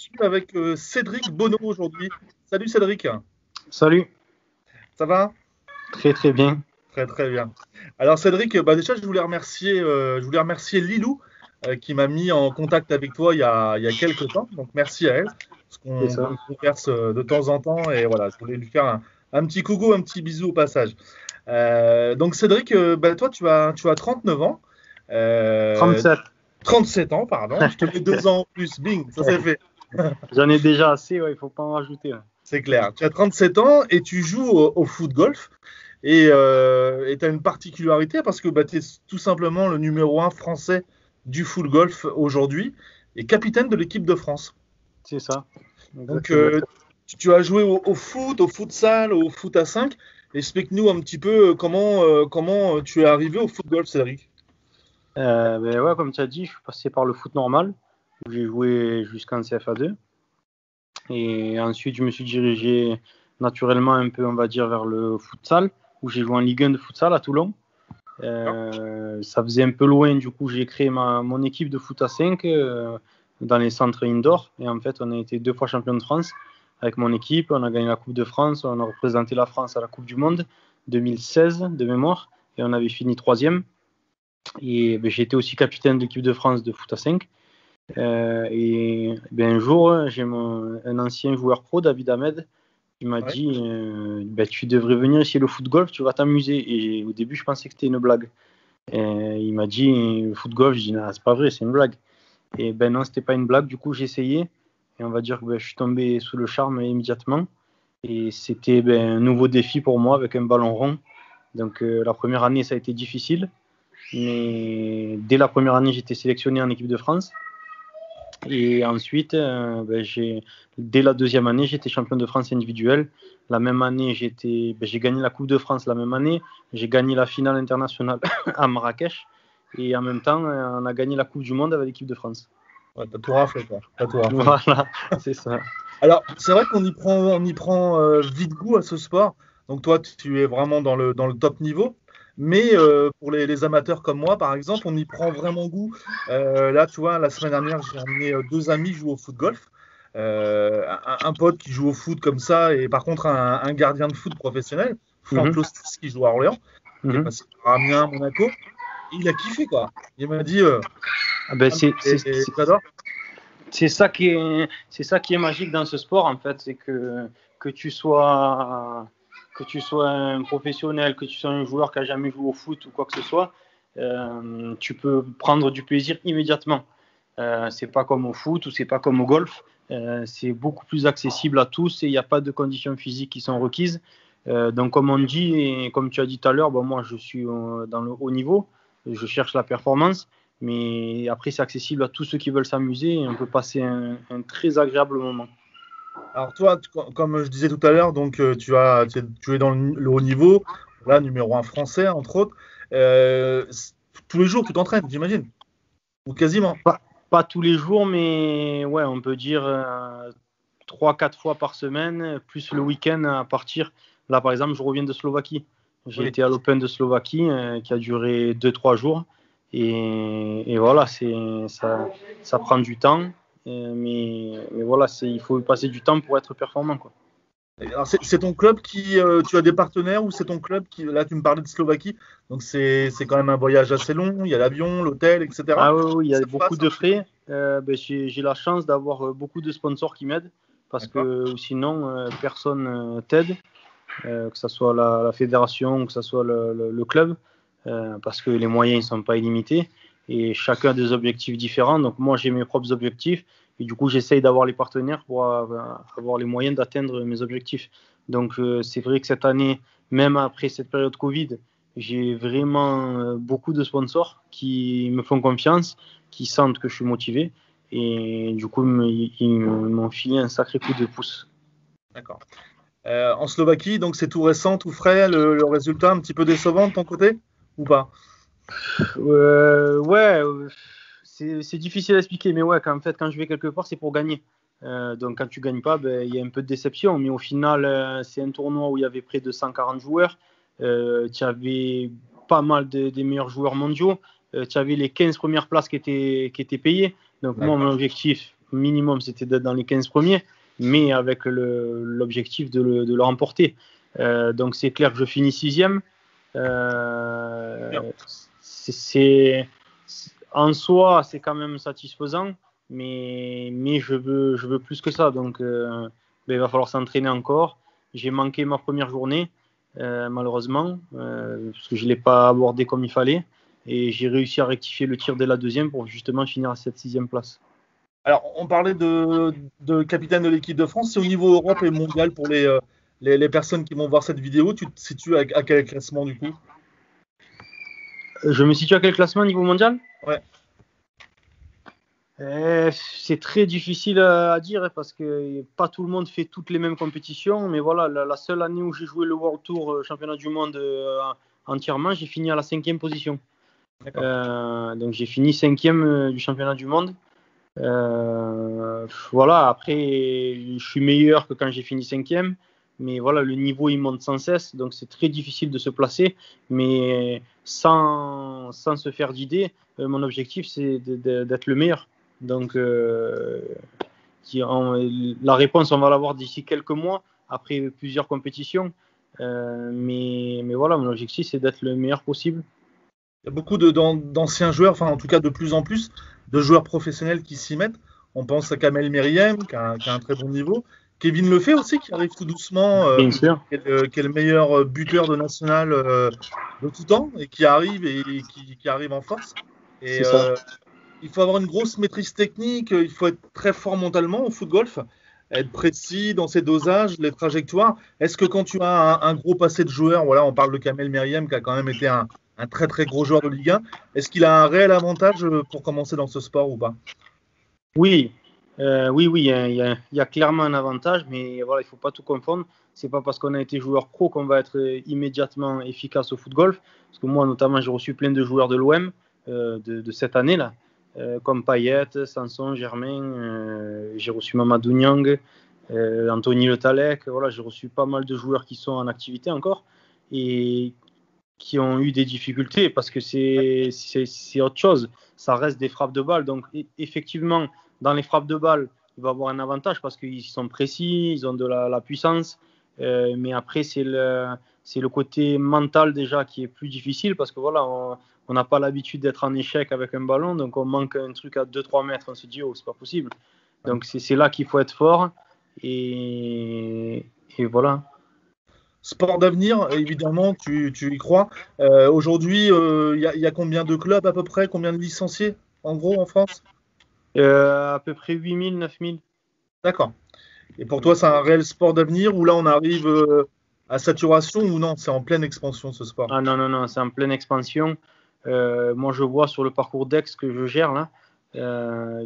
suis avec Cédric Bonneau aujourd'hui. Salut Cédric, Salut, ça va? très très bien. Très très bien. Alors Cédric, déjà je voulais remercier Lilou qui m'a mis en contact avec toi il y a quelques temps. Donc merci à elle, parce C'est qu'on ça. converse de temps en temps et voilà, je voulais lui faire un petit coucou, un petit bisou au passage. Donc Cédric, toi tu as 39 ans, euh, 37. 37 ans, pardon, je te mets 2 ans en plus, bing, ça c'est fait. J'en ai déjà assez, ouais, il faut pas en rajouter, là. C'est clair. Tu as 37 ans et tu joues au foot golf. Et tu as une particularité parce que tu es tout simplement le numéro un français du foot golf aujourd'hui et capitaine de l'équipe de France. C'est ça, Donc, exactement. tu as joué au foot, au futsal, au foot à 5. Explique-nous un petit peu comment tu es arrivé au foot golf, Cédric. Ben ouais, comme tu as dit, je suis passé par le foot normal, où j'ai joué jusqu'en CFA2. Et ensuite, je me suis dirigé naturellement un peu, on va dire, vers le futsal, où j'ai joué en Ligue 1 de futsal à Toulon. D'accord. Ça faisait un peu loin, du coup, j'ai créé mon équipe de foot à 5 dans les centres indoor. Et en fait, on a été 2 fois champion de France avec mon équipe. On a gagné la Coupe de France, on a représenté la France à la Coupe du Monde 2016 de mémoire. Et on avait fini troisième. Et ben, j'ai été aussi capitaine de l'équipe de France de foot à 5. Et ben, un jour, j'ai un ancien joueur pro, David Ahmed, qui m'a Ouais. dit ben, tu devrais venir essayer le foot golf, tu vas t'amuser. Et au début, je pensais que c'était une blague. Et il m'a dit le foot golf, je dis non, c'est pas vrai, c'est une blague. Et ben non, c'était pas une blague, du coup j'ai essayé. Et on va dire que ben, je suis tombé sous le charme immédiatement. Et c'était ben, un nouveau défi pour moi avec un ballon rond. Donc la première année, ça a été difficile. Mais dès la première année, j'étais sélectionné en équipe de France. Et ensuite, ben, dès la deuxième année, j'étais champion de France individuel. La même année, j'ai gagné la Coupe de France la même année. J'ai gagné la finale internationale à Marrakech. Et en même temps, on a gagné la Coupe du Monde avec l'équipe de France. Ouais, t'as tout raflé, quoi. T'as tout raflé. Voilà, c'est ça. Alors, c'est vrai qu'on y prend vite goût à ce sport. Donc toi, tu es vraiment dans le top niveau. Mais pour les amateurs comme moi, par exemple, on y prend vraiment goût. Là, tu vois, la semaine dernière, j'ai emmené 2 amis jouer au foot golf. Un pote qui joue au foot comme ça, et par contre un gardien de foot professionnel, Franck Mhm, Lostis, qui joue à Orléans, qui est mhm. passé par Amiens, Monaco. Et il a kiffé, quoi. Il m'a dit, Ah ben, ah, j'adore. c'est ça qui est magique dans ce sport, en fait. C'est que tu sois, que tu sois un professionnel, que tu sois un joueur qui a jamais joué au foot ou quoi que ce soit, tu peux prendre du plaisir immédiatement. C'est pas comme au foot ou c'est pas comme au golf. C'est beaucoup plus accessible à tous et il n'y a pas de conditions physiques qui sont requises. Donc, comme on dit, et comme tu as dit tout à l'heure, bon, moi je suis dans le haut niveau, je cherche la performance, mais après c'est accessible à tous ceux qui veulent s'amuser et on peut passer un très agréable moment. Alors toi, comme je disais tout à l'heure, donc tu es dans le haut niveau, là, numéro un français, entre autres. Tous les jours, tu t'entraînes, j'imagine, ou quasiment. Pas tous les jours, mais ouais, on peut dire 3-4 fois par semaine, plus le week-end à partir. Là, par exemple, je reviens de Slovaquie. J'ai Oui. été à l'Open de Slovaquie qui a duré 2-3 jours. Et voilà, ça prend du temps. Mais voilà, il faut passer du temps pour être performant, quoi. Alors c'est ton club tu as des partenaires ou c'est ton club qui, là, tu me parlais de Slovaquie, donc c'est quand même un voyage assez long. Il y a l'avion, l'hôtel, etc. Ah oui, oui, il y a Ça se beaucoup passe un de petit peu. frais. Ben, j'ai la chance d'avoir beaucoup de sponsors qui m'aident parce D'accord. que sinon, personne t'aide. Que ce soit la fédération, que ce soit le club, parce que les moyens ne sont pas illimités et chacun a des objectifs différents. Donc moi, j'ai mes propres objectifs et du coup, j'essaye d'avoir les partenaires pour avoir les moyens d'atteindre mes objectifs. Donc c'est vrai que cette année, même après cette période Covid, j'ai vraiment beaucoup de sponsors qui me font confiance, qui sentent que je suis motivé et du coup, ils m'ont filé un sacré coup de pouce. D'accord. En Slovaquie, donc c'est tout récent, tout frais. Le résultat un petit peu décevant de ton côté ou pas? Ouais, c'est difficile à expliquer, mais ouais, en fait, quand je vais quelque part, c'est pour gagner. Donc, quand tu gagnes pas, ben, il y a un peu de déception, mais au final, c'est un tournoi où il y avait près de 140 joueurs. Tu avais pas mal des meilleurs joueurs mondiaux. Tu avais les 15 premières places qui étaient payées. Donc, moi, D'accord. minimum, c'était d'être dans les 15 premiers, mais avec l'objectif de le remporter. Donc c'est clair que je finis 6e. En soi, c'est quand même satisfaisant, mais je veux plus que ça. Donc, il va falloir s'entraîner encore. J'ai manqué ma première journée, malheureusement, parce que je ne l'ai pas abordé comme il fallait. Et j'ai réussi à rectifier le tir dès la deuxième pour justement finir à cette 6e place. Alors, on parlait de capitaine de l'équipe de France. C'est au niveau Europe et mondial pour les personnes qui vont voir cette vidéo. Tu te situes à quel classement du coup? Je me situe à quel classement au niveau mondial? Ouais. C'est très difficile à dire parce que pas tout le monde fait toutes les mêmes compétitions. Mais voilà, la seule année où j'ai joué le World Tour championnat du monde entièrement, j'ai fini à la 5e position. Donc j'ai fini 5e du championnat du monde. Voilà, après, je suis meilleur que quand j'ai fini 5e. Mais voilà, le niveau il monte sans cesse, donc c'est très difficile de se placer. Mais sans se faire d'idées, mon objectif c'est d'être le meilleur. Donc la réponse, on va l'avoir d'ici quelques mois, après plusieurs compétitions. Mais voilà, mon objectif c'est d'être le meilleur possible. Il y a beaucoup d'anciens joueurs, enfin en tout cas de plus en plus, de joueurs professionnels qui s'y mettent. On pense à Kamel Meriem, qui a un très bon niveau. Kevin Lefebvre aussi, qui arrive tout doucement, qui est le meilleur buteur de national de tout temps, et qui arrive qui arrive en force. Et il faut avoir une grosse maîtrise technique, il faut être très fort mentalement au foot golf, être précis dans ses dosages, les trajectoires. Est-ce que quand tu as un gros passé de joueur, voilà, on parle de Kamel Meriem, qui a quand même été un très très gros joueur de Ligue 1, est-ce qu'il a un réel avantage pour commencer dans ce sport ou pas? Oui, il y a clairement un avantage, mais voilà, il ne faut pas tout confondre. C'est pas parce qu'on a été joueur pro qu'on va être immédiatement efficace au foot golf. Parce que moi, notamment, j'ai reçu plein de joueurs de l'OM de cette année-là, comme Payet, Sanson, Germain. J'ai reçu Mamadou Niang, Anthony Le Tallec. Voilà, j'ai reçu pas mal de joueurs qui sont en activité encore et qui ont eu des difficultés parce que c'est autre chose. Ça reste des frappes de balle. Donc, effectivement, dans les frappes de balle, il va avoir un avantage parce qu'ils sont précis, ils ont de la puissance. Mais après, c'est le côté mental déjà qui est plus difficile parce que voilà, on n'a pas l'habitude d'être en échec avec un ballon. Donc, on manque un truc à 2-3 mètres. On se dit, oh, c'est pas possible. Donc, c'est là qu'il faut être fort. Et voilà. Sport d'avenir, évidemment, tu y crois. Aujourd'hui, il y a combien de clubs à peu près? Combien de licenciés, en gros, en France? À peu près 8000, 9000. D'accord. Et pour toi, c'est un réel sport d'avenir où là, on arrive à saturation ou non? C'est en pleine expansion, ce sport. Ah non, c'est en pleine expansion. Moi, je vois sur le parcours d'Aix que je gère là,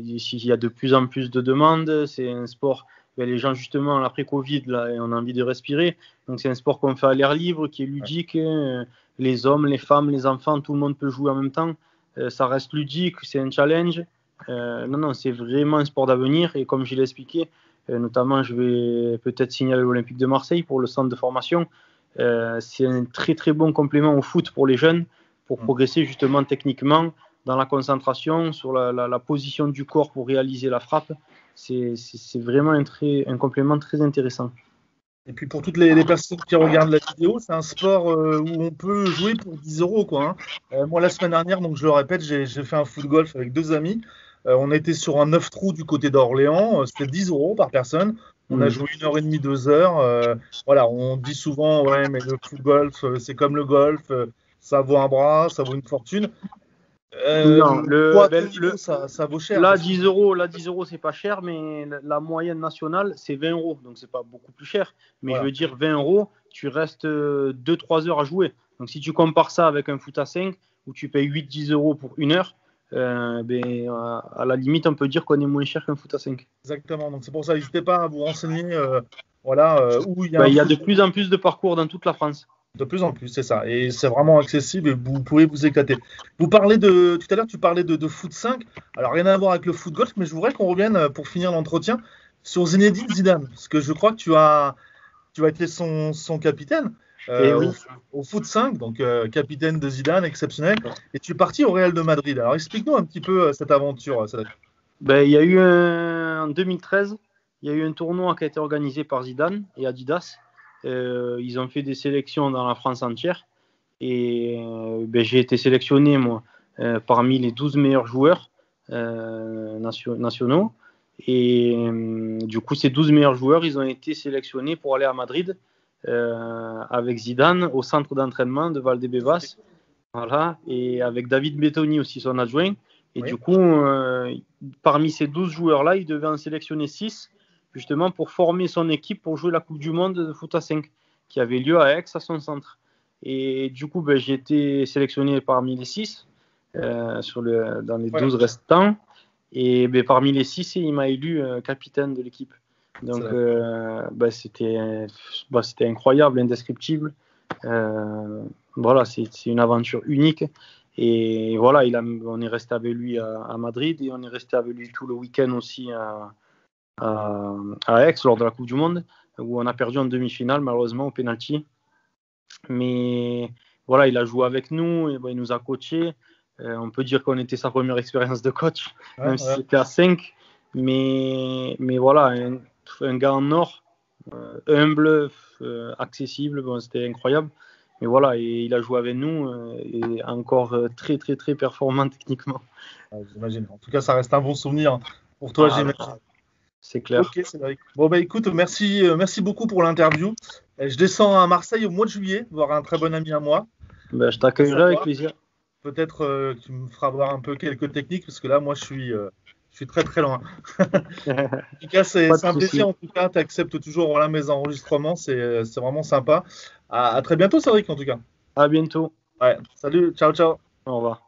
ici, il y a de plus en plus de demandes. C'est un sport, les gens justement après Covid, là, on a envie de respirer. Donc c'est un sport qu'on fait à l'air libre, qui est ludique. Les hommes, les femmes, les enfants, tout le monde peut jouer en même temps. Ça reste ludique, c'est un challenge. Non, c'est vraiment un sport d'avenir. Et comme je l'ai expliqué, notamment, je vais peut-être signaler l'Olympique de Marseille pour le centre de formation. C'est un très très bon complément au foot pour les jeunes, pour progresser justement techniquement dans la concentration, sur la position du corps pour réaliser la frappe. C'est vraiment un complément très intéressant. Et puis pour toutes les personnes qui regardent la vidéo, c'est un sport où on peut jouer pour 10 euros, quoi, hein. Moi, la semaine dernière, donc je le répète, j'ai fait un foot golf avec 2 amis. On était sur un 9 trous du côté d'Orléans. C'était 10 euros par personne. On a joué 1h30, 2 heures. Voilà, on dit souvent, ouais, mais le foot golf, c'est comme le golf, ça vaut un bras, ça vaut une fortune. Non, ça vaut cher. Là, 10 euros, c'est pas cher, mais la moyenne nationale, c'est 20 euros. Donc, c'est pas beaucoup plus cher. Mais voilà. Je veux dire, 20 euros, tu restes 2-3 heures à jouer. Donc, si tu compares ça avec un foot à 5, où tu payes 8-10 euros pour 1 heure, à la limite, on peut dire qu'on est moins cher qu'un foot à 5. Exactement. Donc, c'est pour ça, n'hésitez pas à vous renseigner. Où il y a de plus en plus de parcours dans toute la France. De plus en plus, c'est ça. Et c'est vraiment accessible et vous pouvez vous éclater. Tout à l'heure, tu parlais de foot 5. Alors, rien à voir avec le foot golf, mais je voudrais qu'on revienne, pour finir l'entretien, sur Zinedine Zidane. Parce que je crois que tu as été son capitaine oui. au foot 5, donc capitaine de Zidane, exceptionnel. Et tu es parti au Real de Madrid. Alors, explique-nous un petit peu cette aventure, Sadat. Ben, en 2013, il y a eu un tournoi qui a été organisé par Zidane et Adidas. Ils ont fait des sélections dans la France entière. Et ben, j'ai été sélectionné, moi, parmi les 12 meilleurs joueurs nationaux. Et du coup, ces 12 meilleurs joueurs, ils ont été sélectionnés pour aller à Madrid avec Zidane au centre d'entraînement de Valdebebas. Voilà, et avec David Bettoni aussi, son adjoint. Et Oui. du coup, parmi ces 12 joueurs-là, il devait en sélectionner 6, justement pour former son équipe pour jouer la Coupe du Monde de foot à 5, qui avait lieu à Aix, à son centre. Et du coup, ben, j'ai été sélectionné parmi les 6, dans les 12 restants. Et ben, parmi les 6, il m'a élu capitaine de l'équipe. Donc, ben, c'était incroyable, indescriptible. Voilà, c'est une aventure unique. Et voilà, on est resté avec lui à Madrid et on est resté avec lui tout le week-end aussi à Aix lors de la Coupe du Monde, où on a perdu en demi-finale, malheureusement, au penalty. Mais voilà, il a joué avec nous, et, ben, il nous a coachés. On peut dire qu'on était sa première expérience de coach, même si c'était à 5. Mais voilà, un gars en or, humble, accessible, bon, c'était incroyable. Mais voilà, et il a joué avec nous et encore très très très performant techniquement. J'imagine. En tout cas, ça reste un bon souvenir pour toi, j'imagine. C'est clair. Ok, Cédric. Bon, bah écoute, merci beaucoup pour l'interview. Je descends à Marseille au mois de juillet, voir un très bon ami à moi. Ben, je t'accueillerai avec plaisir. Peut-être tu me feras voir un peu quelques techniques, parce que là, moi, je suis très très loin. En tout cas, c'est un plaisir. En tout cas, tu acceptes toujours mes enregistrements. C'est vraiment sympa. À très bientôt, Cédric, en tout cas. À bientôt. Ouais, salut, ciao, ciao. Au revoir.